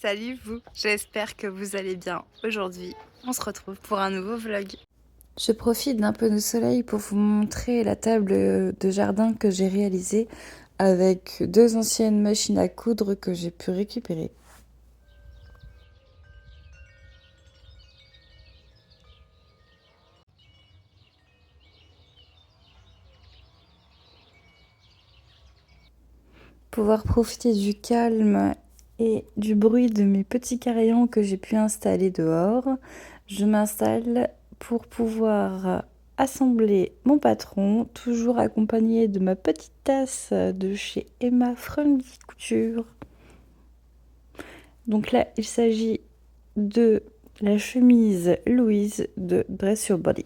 Salut vous, j'espère que vous allez bien. Aujourd'hui, on se retrouve pour un nouveau vlog. Je profite d'un peu de soleil pour vous montrer la table de jardin que j'ai réalisée avec 2 anciennes machines à coudre que j'ai pu récupérer. Pouvoir profiter du calme et du bruit de mes petits carillons que j'ai pu installer dehors, je m'installe pour pouvoir assembler mon patron, toujours accompagné de ma petite tasse de chez Emma Friendly Couture. Donc là, il s'agit de la chemise Louise de Dress Your Body.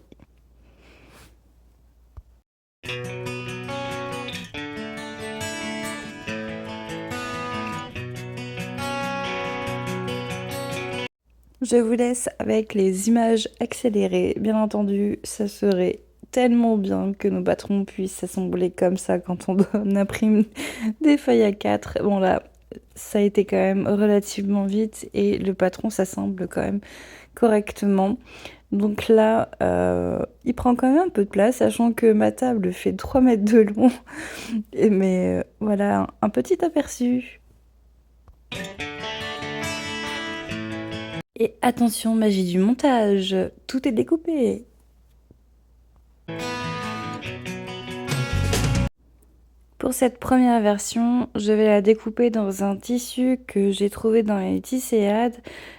Je vous laisse avec les images accélérées. Bien entendu, ça serait tellement bien que nos patrons puissent s'assembler comme ça quand on imprime des feuilles A4. Bon là, ça a été quand même relativement vite et le patron s'assemble quand même correctement. Donc là, il prend quand même un peu de place, sachant que ma table fait 3 mètres de long. Mais voilà, un petit aperçu. Et attention, magie du montage, tout est découpé. Pour cette première version, je vais la découper dans un tissu que j'ai trouvé dans les Tisséades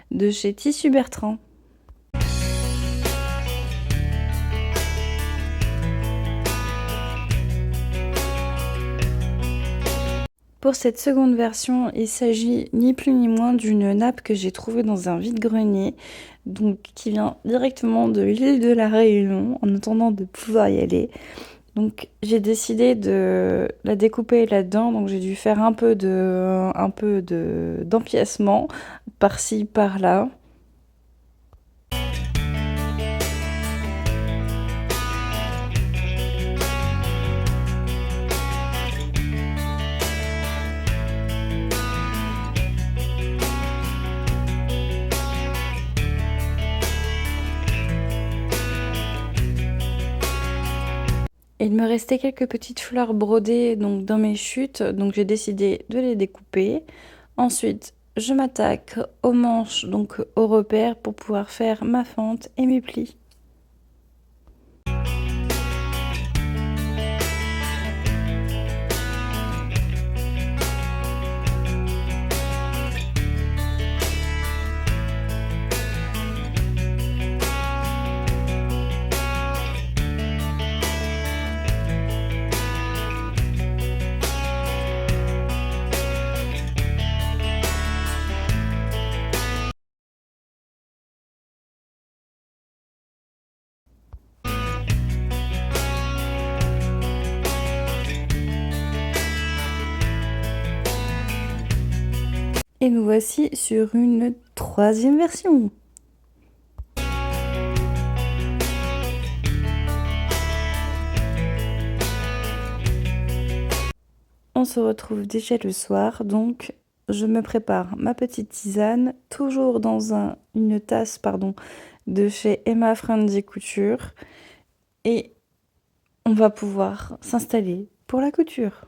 de chez Tissu Bertrand. Pour cette seconde version, il s'agit ni plus ni moins d'une nappe que j'ai trouvée dans un vide-grenier, donc qui vient directement de l'île de la Réunion, en attendant de pouvoir y aller. Donc j'ai décidé de la découper là-dedans, donc j'ai dû faire un peu d'empiècement par-ci, par-là. Il me restait quelques petites fleurs brodées donc dans mes chutes, donc j'ai décidé de les découper. Ensuite, je m'attaque aux manches, donc aux repères, pour pouvoir faire ma fente et mes plis. Et nous voici sur une troisième version. On se retrouve déjà le soir, donc je me prépare ma petite tisane, toujours dans une tasse de chez Emma Friendly Couture. Et on va pouvoir s'installer pour la couture.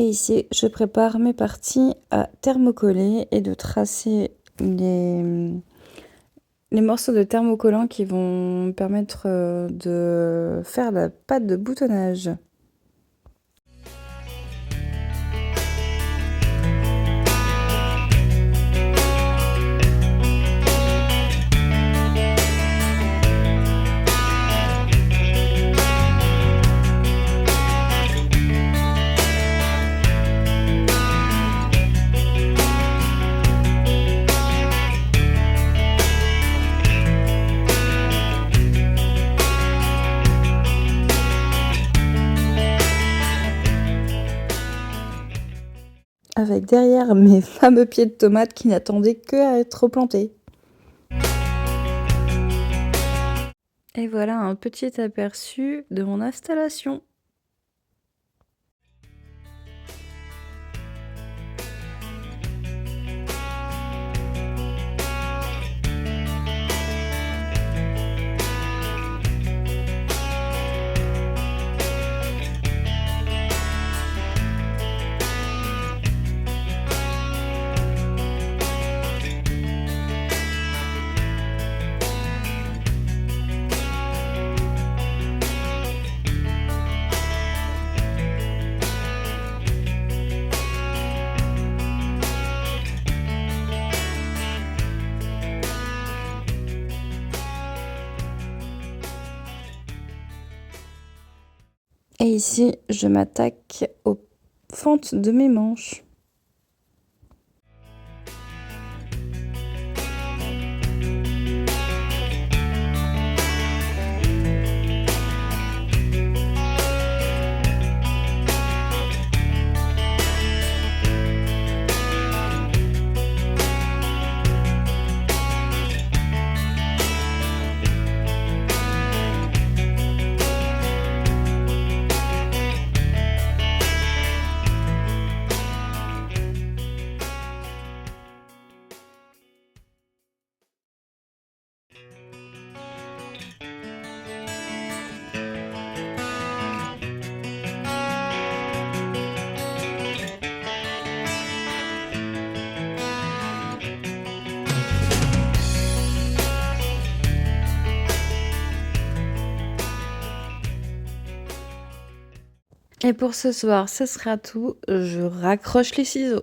Et ici, je prépare mes parties à thermocoller et de tracer les morceaux de thermocollant qui vont me permettre de faire la pâte de boutonnage. Avec derrière mes fameux pieds de tomates qui n'attendaient que à être plantés. Et voilà un petit aperçu de mon installation. Et ici, je m'attaque aux fentes de mes manches. Et pour ce soir, ce sera tout. Je raccroche les ciseaux.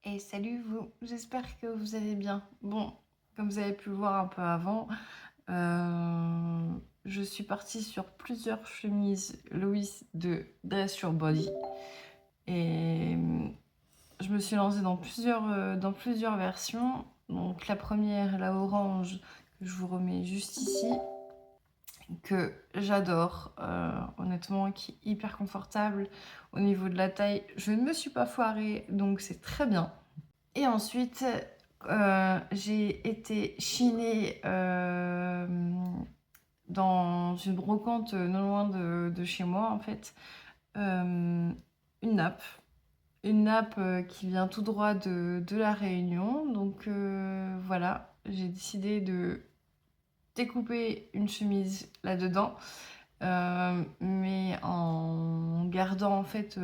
Et salut vous, j'espère que vous allez bien. Bon, comme vous avez pu le voir un peu avant, je suis partie sur plusieurs chemises Louis de Dress Your Body. Et je me suis lancée dans plusieurs versions. Donc la première, la orange, que je vous remets juste ici, que j'adore, honnêtement, qui est hyper confortable. Au niveau de la taille, je ne me suis pas foirée, donc c'est très bien. Et ensuite, j'ai été chinée dans une brocante non loin de chez moi, en fait, une nappe. Une nappe qui vient tout droit de La Réunion. Donc voilà, j'ai décidé de découper une chemise là-dedans, mais en gardant en fait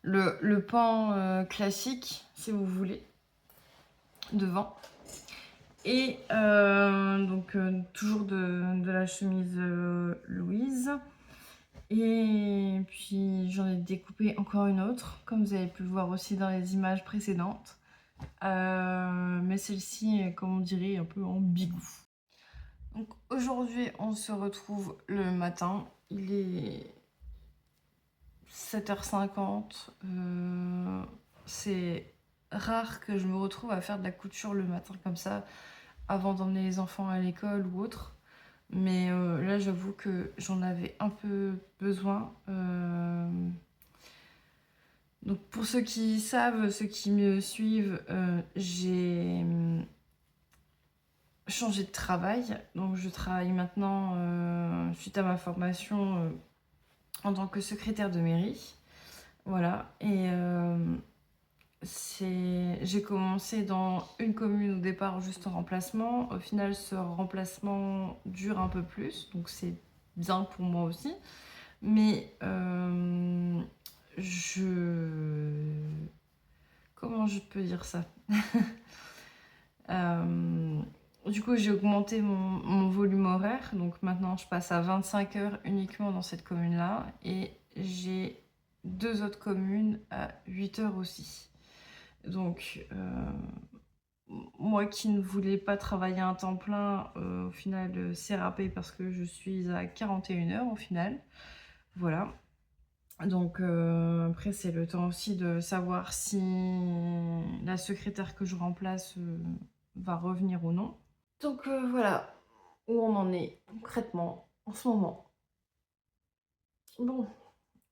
le pan classique, si vous voulez, devant. Et donc toujours de la chemise Louise. Et puis j'en ai découpé encore une autre, comme vous avez pu le voir aussi dans les images précédentes. Mais celle-ci, comme on dirait, un peu en bigou. Donc aujourd'hui, on se retrouve le matin. Il est 7h50. c'est rare que je me retrouve à faire de la couture le matin comme ça, avant d'emmener les enfants à l'école ou autre. Mais là, j'avoue que j'en avais un peu besoin. Donc pour ceux qui savent, ceux qui me suivent, j'ai changé de travail. Donc je travaille maintenant, suite à ma formation, en tant que secrétaire de mairie. Voilà. Et j'ai commencé dans une commune au départ juste en remplacement. Au final, ce remplacement dure un peu plus, donc c'est bien pour moi aussi. Mais comment je peux dire ça? Du coup, j'ai augmenté mon volume horaire. Donc maintenant, je passe à 25 heures uniquement dans cette commune-là. Et j'ai 2 autres communes à 8 heures aussi. Donc, moi qui ne voulais pas travailler un temps plein, au final, c'est râpé parce que je suis à 41 heures au final. Voilà. Donc, après, c'est le temps aussi de savoir si la secrétaire que je remplace va revenir ou non. Donc, voilà où on en est concrètement en ce moment. Bon,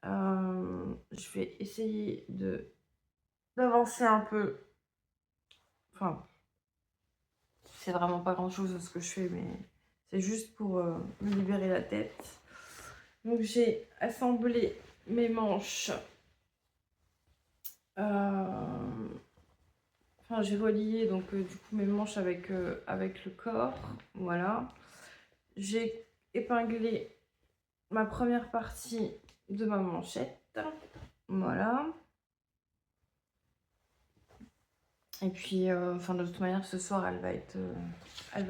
je vais essayer d'avancer un peu. Enfin, c'est vraiment pas grand chose ce que je fais, mais c'est juste pour me libérer la tête. Donc j'ai assemblé mes manches. Enfin, j'ai relié donc du coup mes manches avec le corps. Voilà. J'ai épinglé ma première partie de ma manchette. Voilà. Et puis, enfin, de toute manière, ce soir, elle va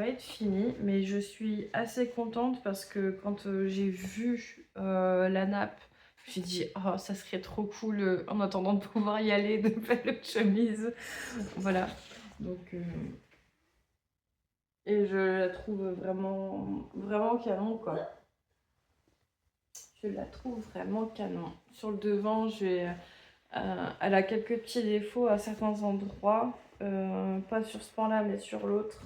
être finie. Mais je suis assez contente parce que quand j'ai vu la nappe, j'ai dit, oh, ça serait trop cool en attendant de pouvoir y aller, de faire le chemise. Voilà. Donc, et je la trouve vraiment, vraiment canon, quoi. Je la trouve vraiment canon. Sur le devant, elle a quelques petits défauts à certains endroits. Pas sur ce pan-là, mais sur l'autre.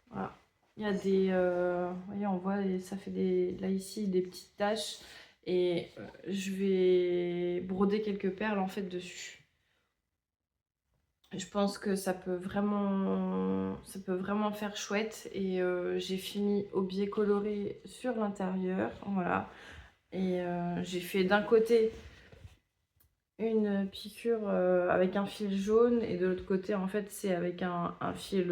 Voilà. Il y a des... vous voyez, on voit, ça fait là ici des petites taches. Et je vais broder quelques perles en fait dessus. Je pense que ça peut vraiment faire chouette. Et j'ai fini au biais coloré sur l'intérieur. Voilà. Et j'ai fait d'un côté une piqûre avec un fil jaune et de l'autre côté en fait c'est avec un fil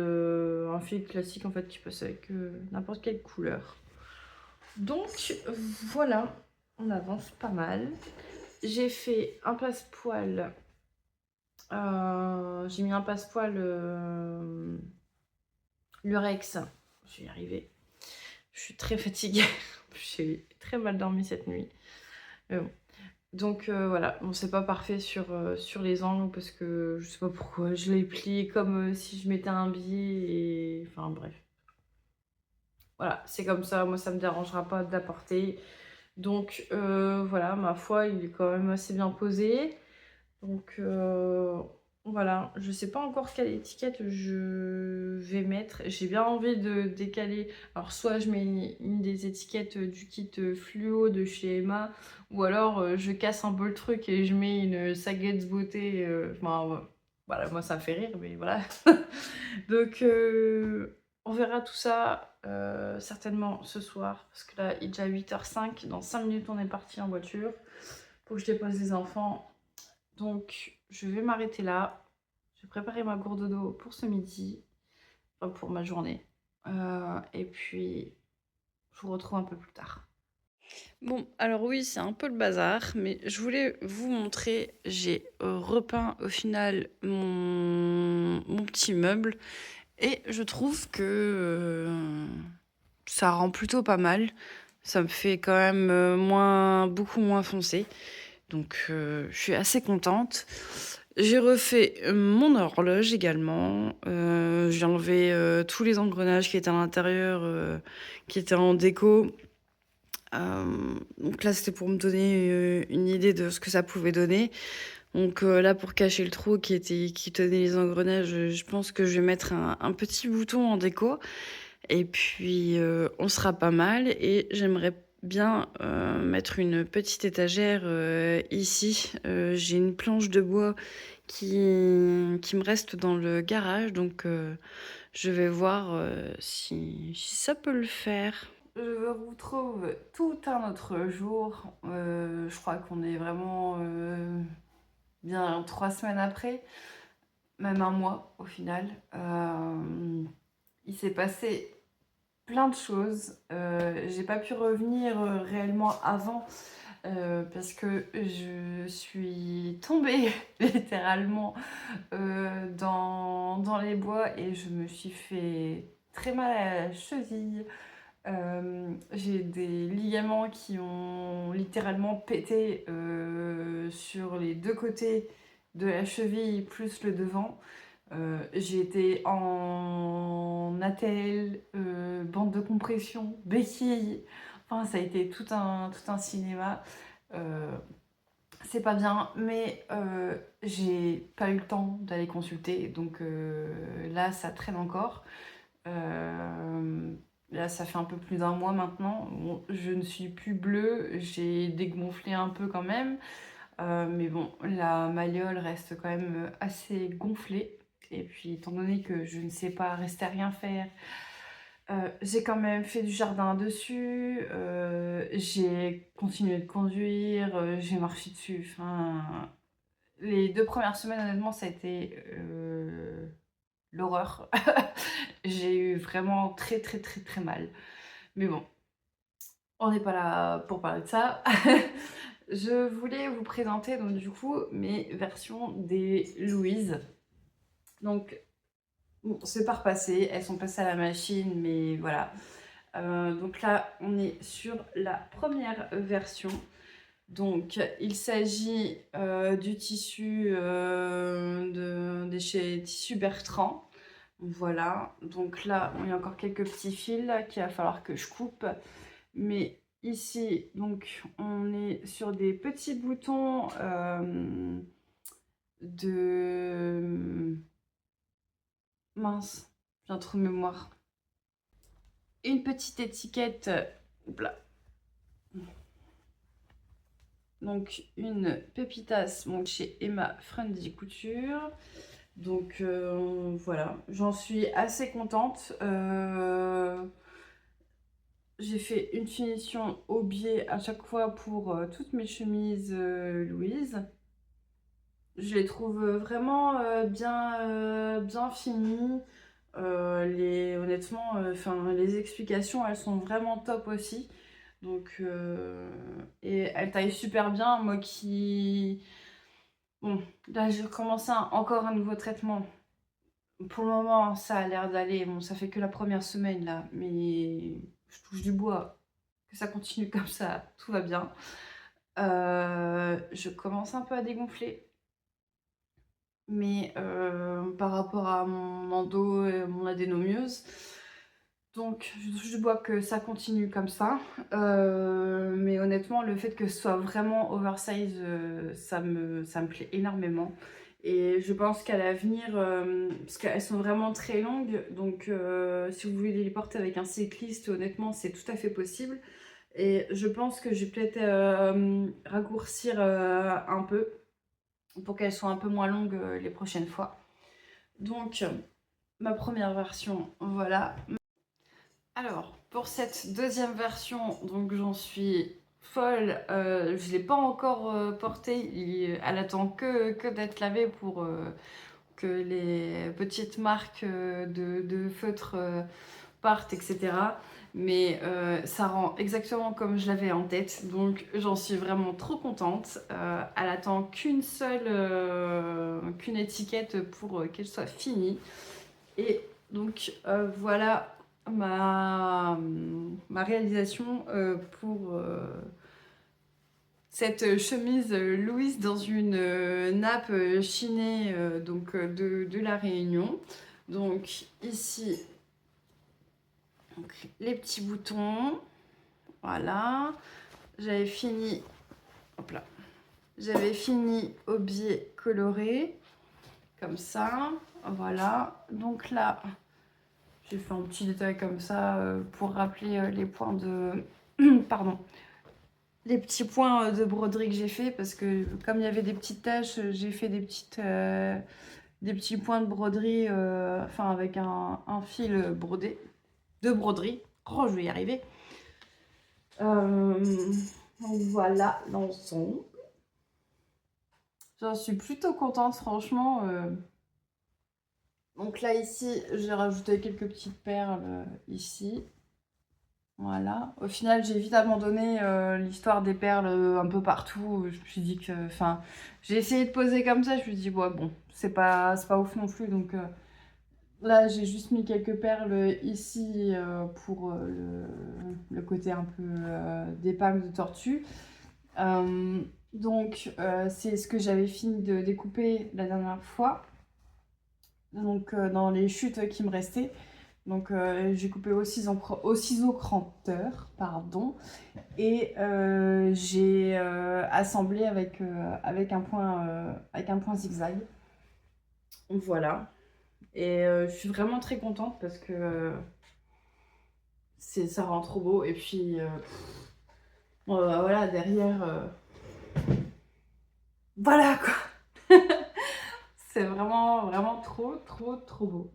classique en fait qui passe avec n'importe quelle couleur. Donc voilà, on avance pas mal. J'ai fait un passepoil, j'ai mis un passepoil lurex, je vais y arriver. Je suis très fatiguée, j'ai très mal dormi cette nuit. Mais bon. Donc voilà, bon, c'est pas parfait sur les angles parce que je sais pas pourquoi je l'ai plié comme si je mettais un billet et enfin bref. Voilà, c'est comme ça, moi ça me dérangera pas d'apporter. Donc voilà, ma foi, il est quand même assez bien posé. Donc voilà, je sais pas encore quelle étiquette je vais mettre. J'ai bien envie de décaler. Alors soit je mets une des étiquettes du kit fluo de chez Emma, ou alors je casse un peu le truc et je mets une Saget's Beauté. Enfin, voilà, moi ça me fait rire, mais voilà. Donc on verra tout ça certainement ce soir, parce que là il est déjà 8h05. Dans 5 minutes on est parti en voiture pour que je dépose les enfants. Donc, je vais m'arrêter là. Je vais préparer ma gourde d'eau pour ce midi, enfin pour ma journée. Et puis, je vous retrouve un peu plus tard. Bon, alors oui, c'est un peu le bazar, mais je voulais vous montrer, j'ai repeint au final mon petit meuble, et je trouve que ça rend plutôt pas mal. Ça me fait quand même beaucoup moins foncé. Donc, je suis assez contente. J'ai refait mon horloge également. J'ai enlevé tous les engrenages qui étaient à l'intérieur, qui étaient en déco. Donc là, c'était pour me donner une idée de ce que ça pouvait donner. Donc là, pour cacher le trou qui tenait les engrenages, je pense que je vais mettre un petit bouton en déco. Et puis, on sera pas mal. Et j'aimerais bien mettre une petite étagère ici. J'ai une planche de bois qui me reste dans le garage. Donc, je vais voir si ça peut le faire. Je vous retrouve tout un autre jour. Je crois qu'on est vraiment bien 3 semaines après, même un mois au final. Il s'est passé plein de choses. J'ai pas pu revenir réellement avant parce que je suis tombée littéralement dans les bois et je me suis fait très mal à la cheville. J'ai des ligaments qui ont littéralement pété sur les deux côtés de la cheville plus le devant. J'ai été en attelle, bande de compression, béquille. Enfin, ça a été tout un cinéma. Euh, c'est pas bien, mais j'ai pas eu le temps d'aller consulter. Donc là, ça traîne encore. Euh, Là, ça fait un peu plus d'un mois maintenant. Bon, je ne suis plus bleue, j'ai dégonflé un peu quand même. Mais bon, la malléole reste quand même assez gonflée. Et puis, étant donné que je ne sais pas rester à rien faire, j'ai quand même fait du jardin dessus. J'ai continué de conduire, j'ai marché dessus. Enfin, les 2 premières semaines, honnêtement, ça a été l'horreur. J'ai eu vraiment très très très très mal. Mais bon, on n'est pas là pour parler de ça. Je voulais vous présenter donc du coup mes versions des Louise. Donc bon, c'est pas repassé, elles sont passées à la machine, mais voilà. Donc là, on est sur la première version. Donc il s'agit du tissu de chez Tissu Bertrand. Voilà, donc là, il y a encore quelques petits fils qu'il va falloir que je coupe. Mais ici, donc, on est sur des petits boutons de... Mince, j'ai un trou de mémoire. Une petite étiquette. Oups là. Donc, une pépitas donc, chez Emma Friendly Couture. Donc, voilà, j'en suis assez contente. J'ai fait une finition au biais à chaque fois pour toutes mes chemises Louise. Je les trouve vraiment bien finies. Honnêtement, les explications, elles sont vraiment top aussi. Donc, et elles taillent super bien. Moi qui... Bon, là, j'ai commencé encore un nouveau traitement. Pour le moment, ça a l'air d'aller. Bon, ça fait que la première semaine, là. Mais je touche du bois. Que ça continue comme ça, tout va bien. Je commence un peu à dégonfler. Mais par rapport à mon endo et mon adénomieuse. Donc je touche du bois que ça continue comme ça. Mais honnêtement, le fait que ce soit vraiment oversize, ça me plaît énormément. Et je pense qu'à l'avenir, parce qu'elles sont vraiment très longues, donc si vous voulez les porter avec un cycliste, honnêtement, c'est tout à fait possible. Et je pense que je vais peut-être raccourcir un peu pour qu'elles soient un peu moins longues les prochaines fois. Donc, ma première version, voilà. Alors, pour cette deuxième version, donc j'en suis folle. Je ne l'ai pas encore portée. Elle attend que d'être lavée pour que les petites marques de feutre partent, etc. Mais ça rend exactement comme je l'avais en tête. Donc j'en suis vraiment trop contente. Elle attend qu'une étiquette pour qu'elle soit finie. Et donc voilà ma réalisation pour cette chemise Louise dans une nappe chinée de la Réunion. Donc ici, donc, les petits boutons, voilà. J'avais fini, hop là, j'avais fini au biais coloré, comme ça, voilà. Donc là, j'ai fait un petit détail comme ça pour rappeler les points de... Pardon. Les petits points de broderie que j'ai fait, parce que comme il y avait des petites taches, j'ai fait des petits points de broderie, enfin avec un fil brodé, de broderie. Oh, je vais y arriver. Donc voilà l'ensemble. J'en suis plutôt contente, franchement. Donc là, ici, j'ai rajouté quelques petites perles ici. Voilà. Au final, j'ai vite abandonné l'histoire des perles un peu partout. Je me suis dit que... Enfin, j'ai essayé de poser comme ça. Je me suis dit, ouais, bon, c'est pas ouf non plus. Donc là, j'ai juste mis quelques perles ici pour le côté un peu d'épingle de tortue. Donc, c'est ce que j'avais fini de découper la dernière fois. Donc, dans les chutes qui me restaient. Donc, j'ai coupé au ciseau cranteur, pardon. Et j'ai assemblé avec un point zigzag. Voilà. Et je suis vraiment très contente parce que ça rend trop beau. Et puis, bon, bah, voilà, derrière... Voilà, quoi. C'est vraiment, vraiment trop, trop, trop beau.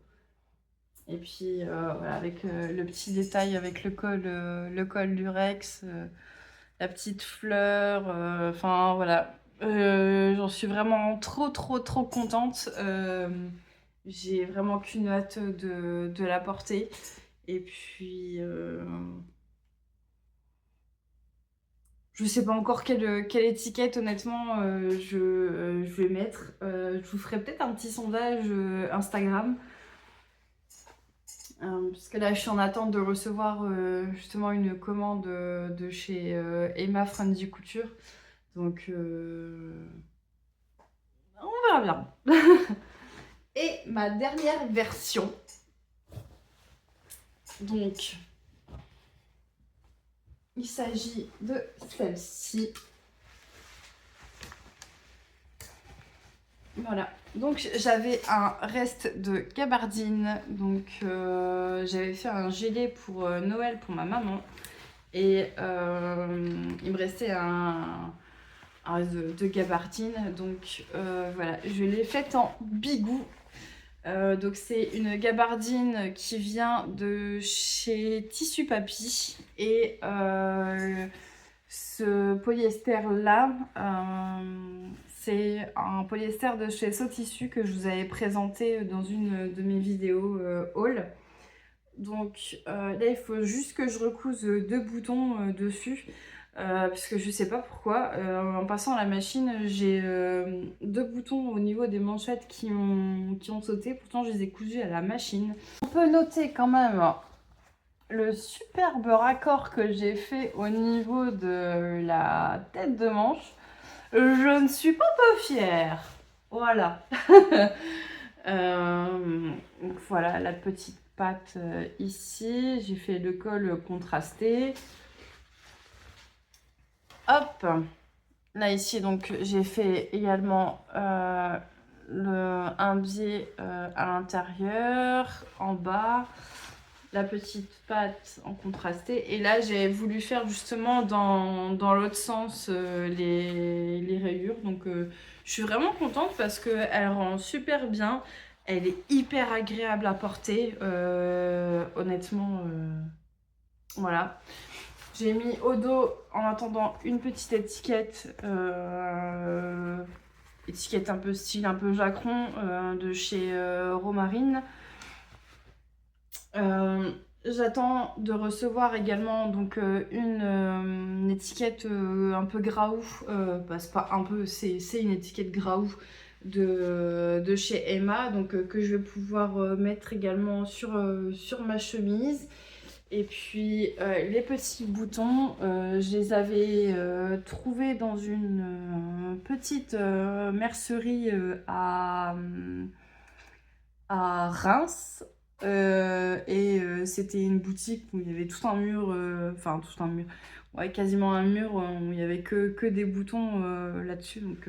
Et puis, voilà, avec le petit détail avec le col du Rex, la petite fleur, enfin, voilà. J'en suis vraiment trop, trop, trop contente. J'ai vraiment qu'une hâte de la porter. Et puis... je sais pas encore quelle étiquette, honnêtement, je vais mettre. Je vous ferai peut-être un petit sondage Instagram. Parce que là, je suis en attente de recevoir justement une commande de chez Emma Friendly Couture. Donc, on verra bien. Et ma dernière version. Donc, il s'agit de celle-ci. Voilà, donc j'avais un reste de gabardine, donc j'avais fait un gelé pour Noël pour ma maman et il me restait un reste de gabardine, donc voilà, je l'ai faite en bigou. Donc c'est une gabardine qui vient de chez Tissu Papy et ce polyester là, c'est un polyester de chez Sotissu que je vous avais présenté dans une de mes vidéos haul. Donc là il faut juste que je recouse 2 boutons dessus. Parce que je sais pas pourquoi, en passant à la machine, j'ai 2 boutons au niveau des manchettes qui ont sauté. Pourtant je les ai cousus à la machine. On peut noter quand même le superbe raccord que j'ai fait au niveau de la tête de manche. Je ne suis pas peu fière. Voilà. Donc voilà la petite patte ici. J'ai fait le col contrasté. Hop. Là ici donc j'ai fait également un biais à l'intérieur, en bas. La petite patte en contrasté. Et là, j'ai voulu faire justement dans l'autre sens les rayures. Donc, je suis vraiment contente parce qu'elle rend super bien. Elle est hyper agréable à porter. Honnêtement, voilà. J'ai mis au dos, en attendant, une petite étiquette. Étiquette un peu style, un peu jacron de chez Romarine. J'attends de recevoir également donc une étiquette un peu Graou, bah, c'est pas un peu, c'est une étiquette Graou de chez Emma, donc que je vais pouvoir mettre également sur ma chemise. Et puis les petits boutons, je les avais trouvés dans une petite mercerie à Reims. Et c'était une boutique où il y avait tout un mur, enfin tout un mur, ouais, quasiment un mur où il y avait que des boutons là-dessus. Donc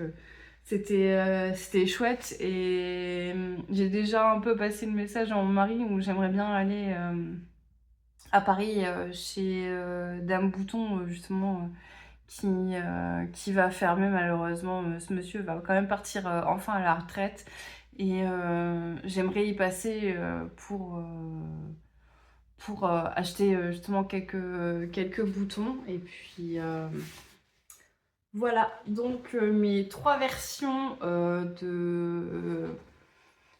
c'était chouette. Et j'ai déjà un peu passé le message à mon mari où j'aimerais bien aller à Paris chez Dame Bouton, justement. Qui va fermer malheureusement. Ce monsieur va quand même partir enfin à la retraite et j'aimerais y passer pour acheter justement quelques boutons. Et puis voilà, donc mes 3 versions de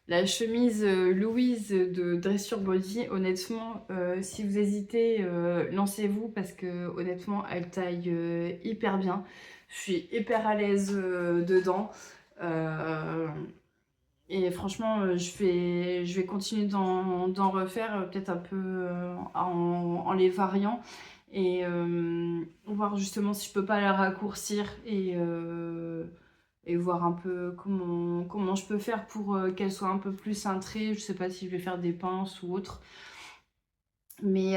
la chemise Louise de Dressure Body. Honnêtement, si vous hésitez, lancez-vous parce que honnêtement, elle taille hyper bien. Je suis hyper à l'aise dedans. Et franchement, je vais continuer d'en refaire, peut-être un peu en les variant. Et voir justement si je peux pas la raccourcir et voir un peu comment je peux faire pour qu'elle soit un peu plus cintrée. Je sais pas si je vais faire des pinces ou autre. Mais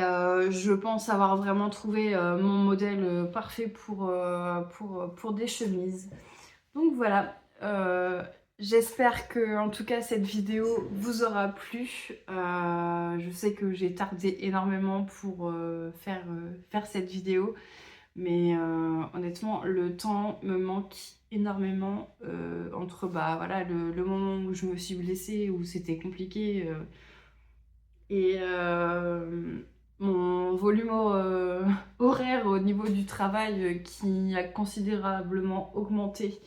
je pense avoir vraiment trouvé mon modèle parfait pour des chemises. Donc voilà, j'espère que en tout cas cette vidéo vous aura plu. Je sais que j'ai tardé énormément pour faire cette vidéo. Mais honnêtement, le temps me manque énormément entre voilà, le moment où je me suis blessée, où c'était compliqué, et mon volume horaire au niveau du travail qui a considérablement augmenté.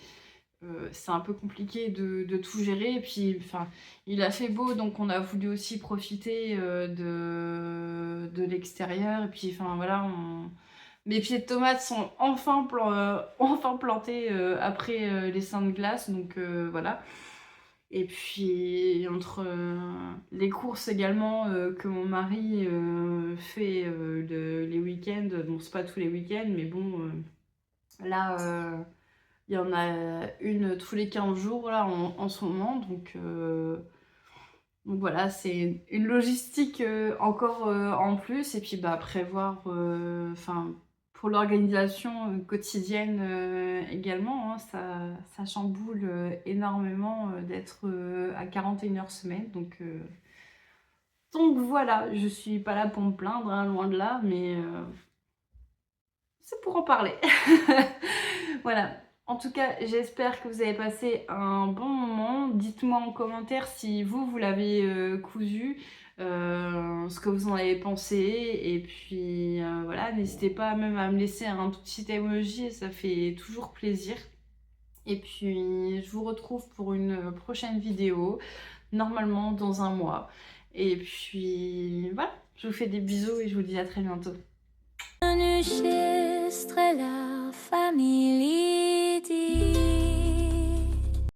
C'est un peu compliqué de tout gérer. Et puis, enfin, il a fait beau, donc on a voulu aussi profiter de l'extérieur. Et puis, enfin, voilà, mes pieds de tomates sont enfin plantés après les seins de glace, donc voilà. Et puis entre les courses également que mon mari fait les week-ends, bon c'est pas tous les week-ends, mais bon là il y en a une tous les 15 jours là en ce moment, donc voilà, c'est une logistique encore en plus. Et puis bah, prévoir, enfin pour l'organisation quotidienne également, hein, ça chamboule énormément d'être à 41 heures semaine. Donc voilà, je suis pas là pour me plaindre, hein, loin de là, mais c'est pour en parler. Voilà. En tout cas, j'espère que vous avez passé un bon moment. Dites-moi en commentaire si vous l'avez cousu, ce que vous en avez pensé. Et puis voilà, n'hésitez pas même à me laisser un tout petit emoji, ça fait toujours plaisir. Et puis je vous retrouve pour une prochaine vidéo, normalement dans un mois. Et puis voilà, je vous fais des bisous et je vous dis à très bientôt.